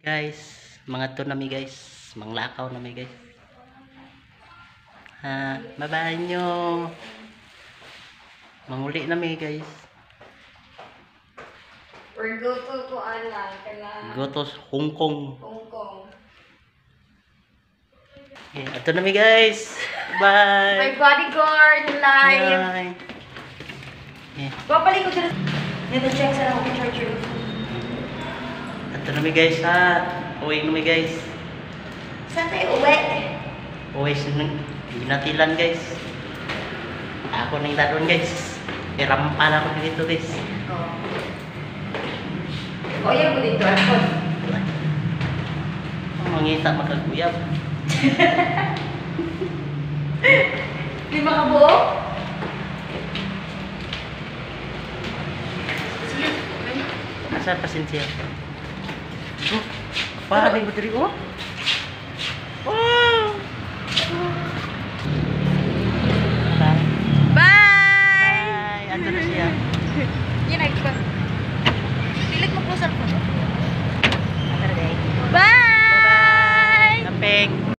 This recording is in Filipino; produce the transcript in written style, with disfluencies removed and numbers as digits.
Guys, mga to nami guys, manglakaw nami guys. Ha, babahan nyo. Manguli nami guys. Or go to Ana, kala Go to Hong Kong. Hong Kong. Okay, ato nami guys. Bye. My bodyguard live. Bye. Okay, Babalik ko sila. Nito check sa ako charger. ato nami guys ha. Uwi nami guys. Saan tayo uwi? Uwi ginatilan guys. Ako nang dadon guys. Irampan ako dito guys. Oh. O yan ko dito ako. Mangita makaguyab. Di makabuo? Asa pasensya? Oh, pa, may bateri oh.